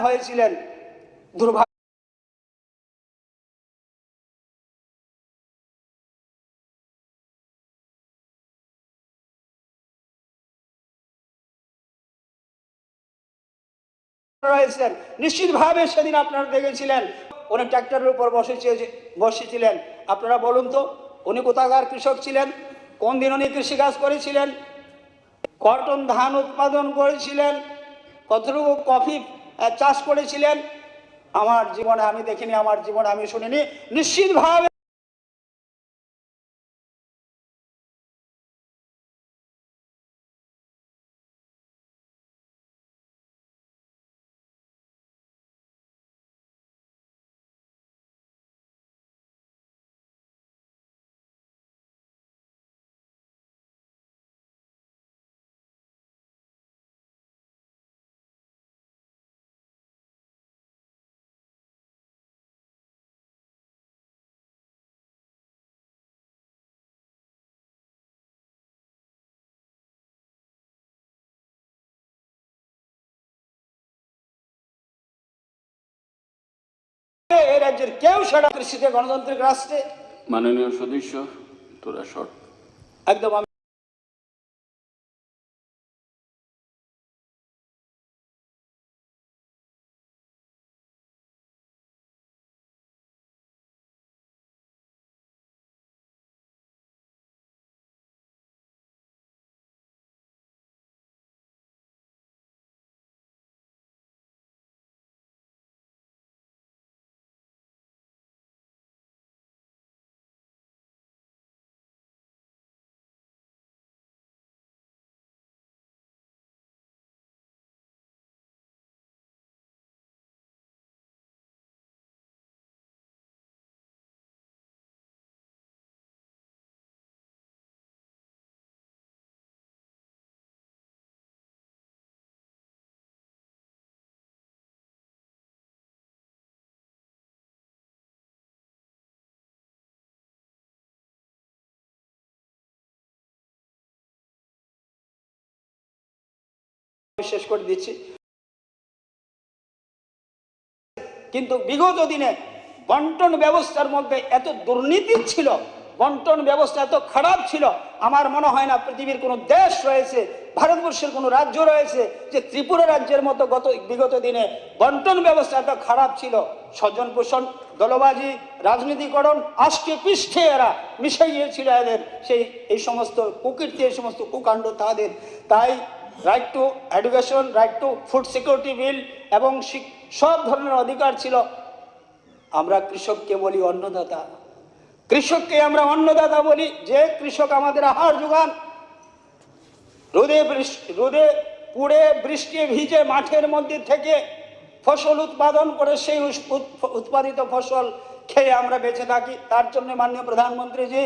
হয়েছিলেন। দুর্ভাগ্য রয়েছেন, নিশ্চিতভাবে সেদিন আপনারা দেখেছিলেন উনি ট্র্যাক্টরের উপর বসেছিলেন। আপনারা বলুন তো, উনি কোথাকার কৃষক ছিলেন? কোন দিন উনি কৃষিকাজ করেছিলেন? কটন ধান উৎপাদন করেছিলেন? কতটুকু কফি চাষ করেছিলেন? আমার জীবনে আমি দেখিনি, আমার জীবনে আমি শুনিনি। নিশ্চিতভাবে এই রাজ্যের কেউ সেটা কৃষিতে গণতান্ত্রিক রাষ্ট্রে। মাননীয় সদস্য, তোরা শর্ট। একদম শেষ করে দিচ্ছি। কিন্তু বিগত দিনে বন্টন ব্যবস্থার মধ্যে এত দুর্নীতি ছিল, বন্টন ব্যবস্থা এত খারাপ ছিল, আমার মনে হয় না পৃথিবীর কোনো দেশ রয়েছে, ভারতবর্ষের কোনো রাজ্য রয়েছে যে ত্রিপুরা রাজ্যের মতো বিগত দিনে বন্টন ব্যবস্থা এত খারাপ ছিল। স্বজন পোষণ, দলবাজি, রাজনীতিকরণ, আষ্টে পৃষ্ঠে এরা মিশে গিয়েছিল এদের এই সমস্ত কুকীর্তি, এই সমস্ত কুকাণ্ড তাদের। তাই right to education, right to food security bill এবং সব ধরনের অধিকার ছিল। আমরা কৃষককে বলি অন্নদাতা, কৃষককে আমরা অন্নদাতা বলি। যে কৃষক আমাদের আহার যোগান, রোদে পুড়ে বৃষ্টি ভিজে মাঠের মধ্যে থেকে ফসল উৎপাদন করে সেই উৎপাদিত ফসল খেয়ে আমরা বেঁচে থাকি। তার জন্য মাননীয় প্রধানমন্ত্রীজি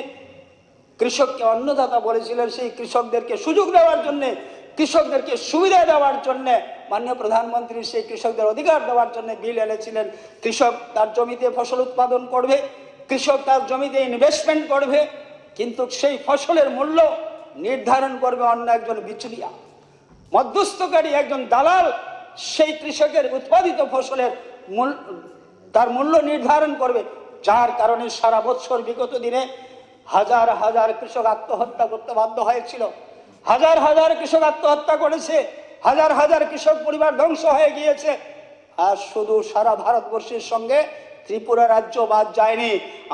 কৃষককে অন্নদাতা বলেছিলেন। সেই কৃষকদেরকে সুযোগ দেওয়ার জন্যে, কৃষকদেরকে সুবিধা দেওয়ার জন্যে মাননীয় প্রধানমন্ত্রী সেই কৃষকদের অধিকার দেওয়ার জন্য বিল এনেছিলেন। কৃষক তার জমিতে ফসল উৎপাদন করবে, কৃষক তার জমিতে ইনভেস্টমেন্ট করবে, কিন্তু সেই ফসলের মূল্য নির্ধারণ করবে অন্য একজন বিচুলিয়া, মধ্যস্থকারী একজন দালাল। সেই কৃষকের উৎপাদিত ফসলের তার মূল্য নির্ধারণ করবে, যার কারণে সারা বছর বিগত দিনে হাজার হাজার কৃষক আত্মহত্যা করতে বাধ্য হয়েছিল। হাজার হাজার কৃষক আত্মহত্যা করেছে, হাজার হাজার কৃষক পরিবার ধ্বংস হয়ে গিয়েছে। আর শুধু সারা ভারতবর্ষের সঙ্গে ত্রিপুরা রাজ্য বাদ যায়নি।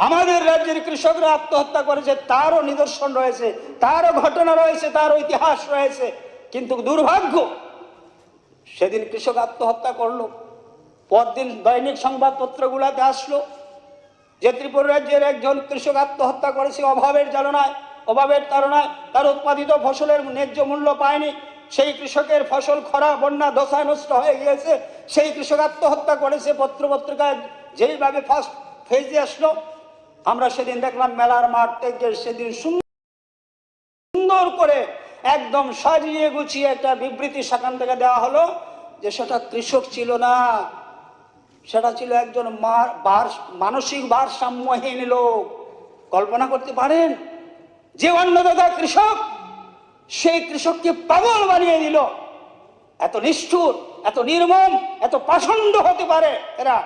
আমাদের রাজ্যের কৃষকরা আত্মহত্যা করেছে, তারও নিদর্শন রয়েছে, তারও ঘটনা রয়েছে, তারও ইতিহাস রয়েছে। কিন্তু দুর্ভাগ্য, সেদিন কৃষক আত্মহত্যা করলো, পরদিন দৈনিক সংবাদপত্রগুলোতে আসলো যে ত্রিপুরা রাজ্যের একজন কৃষক আত্মহত্যা করেছে অভাবের জ্বালানায়, অভাবের তাড়নায়। তার উৎপাদিত ফসলের ন্যায্য মূল্য পায়নি, সেই কৃষকের ফসল খরা বন্যা দশায় নষ্ট হয়ে গিয়েছে, সেই কৃষক আত্মহত্যা করেছে। পত্রপত্রিকায় যেইভাবে ফার্স্ট ফেজে আসলো, আমরা সেদিন দেখলাম মেলার মাঠ থেকে সেদিন সুন্দর করে একদম সাজিয়ে গুছিয়ে একটা বিবৃতি সেখান থেকে দেওয়া হলো যে সেটা কৃষক ছিল না, সেটা ছিল একজন মানসিক ভারসাম্যহীন লোক। কল্পনা করতে পারেন যে অন্নদাতা কৃষক, সেই কৃষককে পাগল বানিয়ে দিল। এত নিষ্ঠুর, এত নির্মম, এত পাষণ্ড হতে পারে এরা?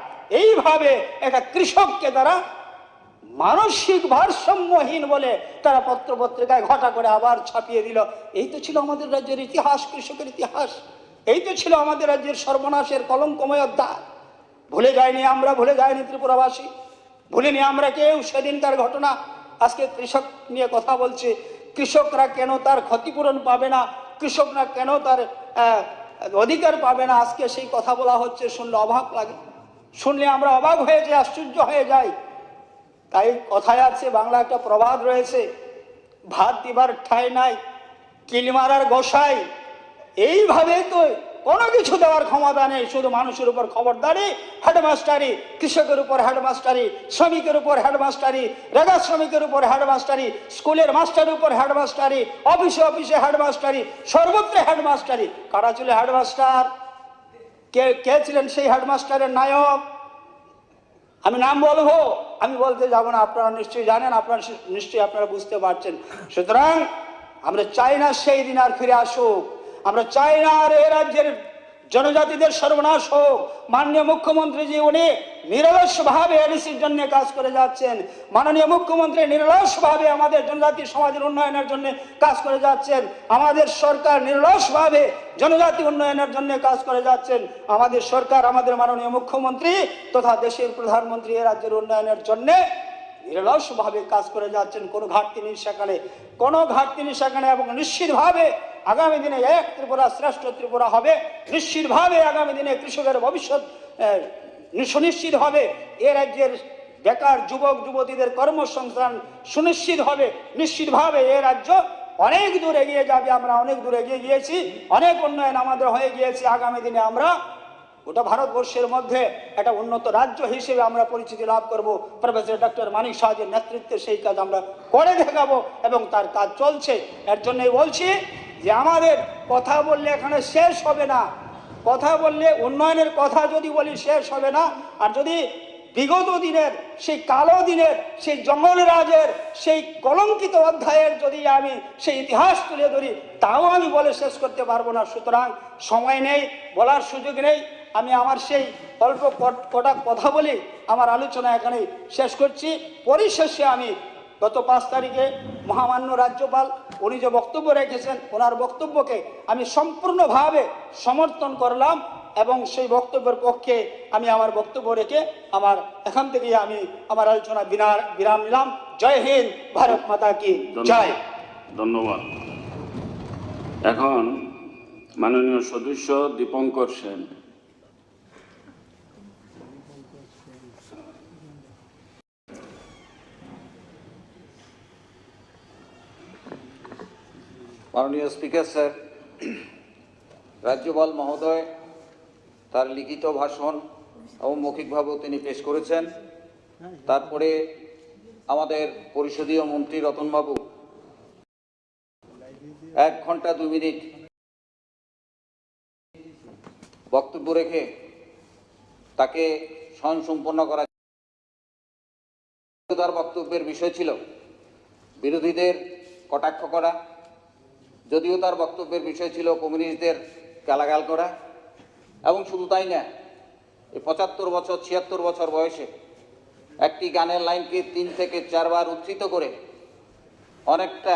এইভাবে একটা কৃষককে তারা মানসিক ভারসাম্যহীন বলে তারা পত্রপত্রিকায় ঘটা করে আবার ছাপিয়ে দিল। এই তো ছিল আমাদের রাজ্যের ইতিহাস, কৃষকের ইতিহাস। এই তো ছিল আমাদের রাজ্যের সর্বনাশের কলঙ্কময় অধ্যায়। ভুলে যায়নি আমরা, ভুলে যায়নি ত্রিপুরাবাসী, ভুলিনি আমরা কেউ সেদিনকার ঘটনা। আজকে কৃষক নিয়ে কথা বলছে, কৃষকরা কেন তার ক্ষতিপূরণ পাবে না, কৃষকরা কেন তার অধিকার পাবে না, আজকে সেই কথা বলা হচ্ছে। শুনলে অবাক লাগে, শুনলে আমরা অবাক হয়ে যাই, আশ্চর্য হয়ে যাই। তাই কথায় আছে, বাংলা একটা প্রবাদ রয়েছে, ভাত দিবার ঠাঁই নাই, কিল মারার গোসাই। এইভাবে তো কোনো কিছু দেওয়ার ক্ষমতা নেই, শুধু মানুষের উপর খবরদারি, হেডমাস্টারি, কৃষকের উপর হেডমাস্টারি, শ্রমিকের উপর হেডমাস্টারি, রেগা শ্রমিকের উপর হেডমাস্টারি, স্কুলের মাস্টারের উপর হেডমাস্টারি, অফিসে অফিসে হেডমাস্টারি, সর্বত্র হেডমাস্টারি। কারা ছিল হেডমাস্টার? কে ছিলেন সেই হেডমাস্টারের নায়ক? আমি নাম বলবো, আমি বলতে যাব না, আপনারা নিশ্চয়ই জানেন, আপনারা নিশ্চয়ই আপনারা বুঝতে পারছেন। সুতরাং আমরা চাই না সেই দিন আর ফিরে আসুক। আমরা চাই না আর এ রাজ্যের জনজাতিদের সর্বনাশ হোক। মাননীয় মুখ্যমন্ত্রীজি উনি নিরলসভাবে এডিসির জন্য কাজ করে যাচ্ছেন। মাননীয় মুখ্যমন্ত্রী নিরলসভাবে আমাদের জনজাতি সমাজের উন্নয়নের জন্য কাজ করে যাচ্ছেন। আমাদের সরকার নিরলসভাবে জনজাতি উন্নয়নের জন্য কাজ করে যাচ্ছেন। আমাদের সরকার, আমাদের মাননীয় মুখ্যমন্ত্রী তথা দেশের প্রধানমন্ত্রী এ রাজ্যের উন্নয়নের জন্য নিরলসভাবে কাজ করে যাচ্ছেন। কোনো ঘাটতি নেই সেখানে, কোনো ঘাটতি নেই সেখানে। এবং নিশ্চিতভাবে আগামী দিনে এক ত্রিপুরা শ্রেষ্ঠ ত্রিপুরা হবে। নিশ্চিতভাবে আগামী দিনে কৃষকের ভবিষ্যৎ সুনিশ্চিত হবে। এ রাজ্যের বেকার যুবক যুবতীদের কর্মসংস্থান সুনিশ্চিত হবে। নিশ্চিতভাবে এ রাজ্য অনেক দূর এগিয়ে যাবে। আমরা অনেক দূর এগিয়ে গিয়েছি, অনেক উন্নয়ন আমাদের হয়ে গিয়েছে। আগামী দিনে আমরা গোটা ভারতবর্ষের মধ্যে একটা উন্নত রাজ্য হিসেবে আমরা পরিচিতি লাভ করব। প্রফেসর ডক্টর মানিক সাহাজের নেতৃত্বে সেই কাজ আমরা করে দেখাবো এবং তার কাজ চলছে। এর জন্যই বলছি যে আমাদের কথা বললে এখানে শেষ হবে না। কথা বললে উন্নয়নের কথা যদি বলি শেষ হবে না। আর যদি বিগত দিনের সেই কালো দিনের, সেই জঙ্গল রাজের, সেই কলঙ্কিত অধ্যায়ের যদি আমি সেই ইতিহাস তুলে ধরি, তাও আমি বলে শেষ করতে পারবো না। সুতরাং সময় নেই, বলার সুযোগ নেই। আমি আমার সেই অল্প কটা কথা বলে আমার আলোচনা এখানে শেষ করছি। পরিশেষে আমি গত 5 তারিখে মহামান্য রাজ্যপাল উনি যে বক্তব্য রেখেছেন, ওনার বক্তব্যকে আমি সম্পূর্ণভাবে সমর্থন করলাম এবং সেই বক্তব্যের পক্ষে আমি আমার বক্তব্য রেখে এখান থেকে আমি আমার আলোচনা বিরাম নিলাম। জয় হিন্দ, ভারত মাতা কি জয়। ধন্যবাদ। এখন মাননীয় সদস্য দীপঙ্কর সেন। মাননীয় স্পিকার স্যার, রাজ্যপাল মহোদয় তার লিখিত ভাষণ এবং মৌখিকভাবেও তিনি পেশ করেছেন। তারপরে আমাদের পরিষদীয় মন্ত্রী রতনবাবু 1 ঘন্টা 2 মিনিট বক্তব্য রেখে তাকে স্বয়ংসম্পন্ন করা। তার বক্তব্যের বিষয় ছিল বিরোধীদের কটাক্ষ করা, যদিও তার বক্তব্যের বিষয় ছিল কমিউনিস্টদের গালাগাল করা। এবং শুধু তাই না, এই 75 বছর 76 বছর বয়সে একটি গানের লাইনকে 3 থেকে 4 বার উদ্ধৃত করে অনেকটা